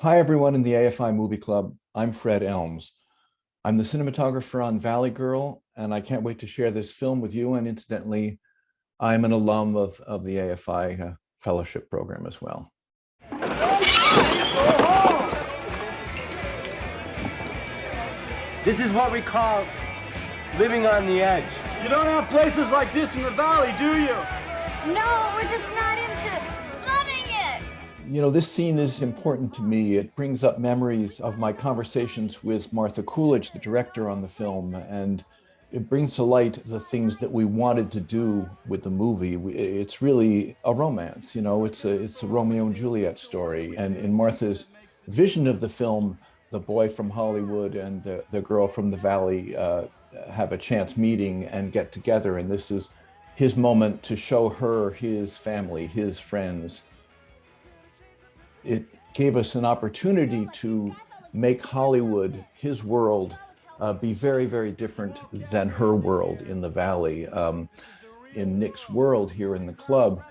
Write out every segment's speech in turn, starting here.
Hi, everyone in the AFI Movie Club. I'm Fred Elmes. I'm the cinematographer on Valley Girl, and I can't wait to share this film with you. And incidentally, I'm an alum of the AFI fellowship program as well. This is what we call living on the edge. You don't have places like this in the valley, do you? No, we're just not into loving it. You know, this scene is important to me. It brings up memories of my conversations with Martha Coolidge, the director on the film, and it brings to light the things that we wanted to do with the movie. It's really a romance, you know, it's a Romeo and Juliet story. And in Martha's vision of the film, the boy from Hollywood and the girl from the valley have a chance meeting and get together. And this is his moment to show her his family, his friends. It gave us an opportunity to make Hollywood, his world, be very, very different than her world in the valley. In Nick's world here in the club,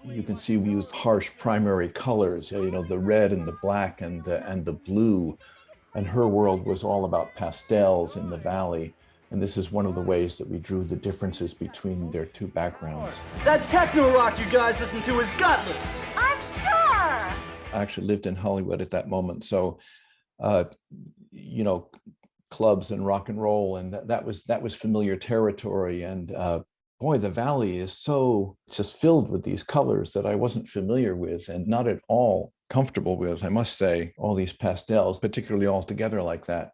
you can see we used harsh primary colors, you know, the red and the black and the blue. And her world was all about pastels in the valley. And this is one of the ways that we drew the differences between their two backgrounds. That techno rock you guys listen to is gutless. I'm sure. I actually lived in Hollywood at that moment. So, you know, clubs and rock and roll, and that was familiar territory. And boy, the valley is so just filled with these colors that I wasn't familiar with and not at all comfortable with, I must say, all these pastels, particularly all together like that.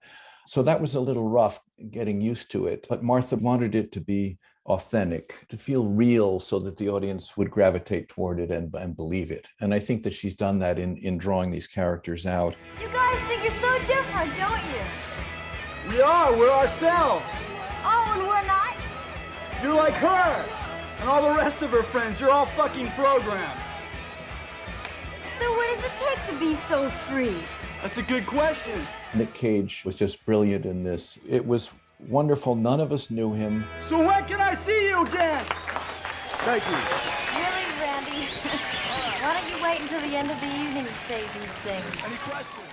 So that was a little rough getting used to it. But Martha wanted it to be authentic, to feel real so that the audience would gravitate toward it and believe it. And I think that she's done that in drawing these characters out. You guys think you're so different, don't you? We are, we're ourselves. Oh, and we're not? You're like her and all the rest of her friends. You're all fucking programmed. So what does it take to be so free? That's a good question. Nick Cage was just brilliant in this. It was wonderful. None of us knew him. So when can I see you again? Thank you. Really, Randy? Why don't you wait until the end of the evening to say these things? Any questions?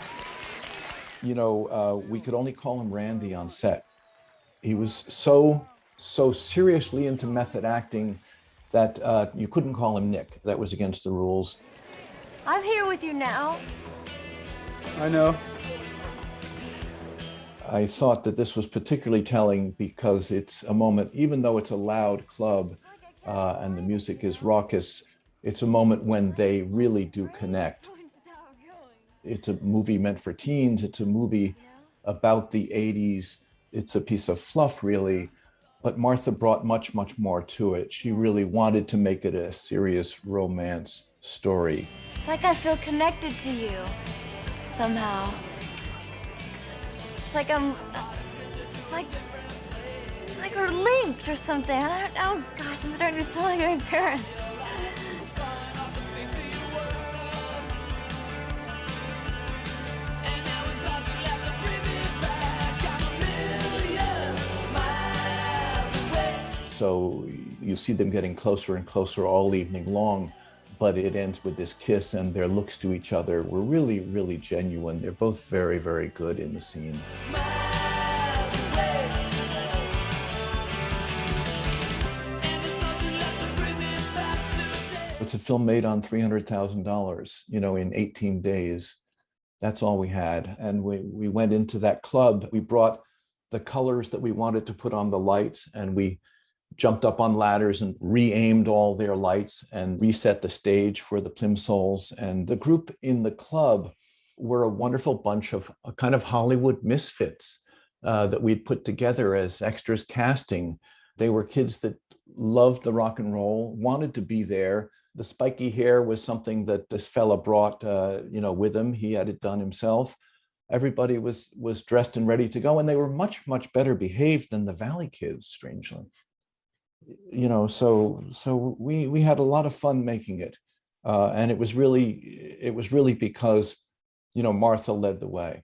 You know, we could only call him Randy on set. He was so seriously into method acting that you couldn't call him Nick. That was against the rules. I'm here with you now. I know. I thought that this was particularly telling because it's a moment, even though it's a loud club and the music is raucous, it's a moment when they really do connect. It's a movie meant for teens. It's a movie about the 80s. It's a piece of fluff, really. But Martha brought much, much more to it. She really wanted to make it a serious romance story. It's like I feel connected to you, somehow. It's like we're linked or something. I don't know. Gosh, I'm starting to sound like my parents. So you see them getting closer and closer all evening long, but it ends with this kiss, and their looks to each other were really, really genuine. They're both very, very good in the scene. It's a film made on $300,000, you know, in 18 days. That's all we had. And we went into that club. We brought the colors that we wanted to put on the lights, and we jumped up on ladders and re-aimed all their lights and reset the stage for the plimsolls. And the group in the club were a wonderful bunch of a kind of Hollywood misfits that we'd put together as extras casting. They were kids that loved the rock and roll, wanted to be there. The spiky hair was something that this fella brought, you know, with him. He had it done himself. Everybody was dressed and ready to go, and they were much, much better behaved than the Valley kids, strangely. You know, so we had a lot of fun making it, and it was really because, you know, Martha led the way.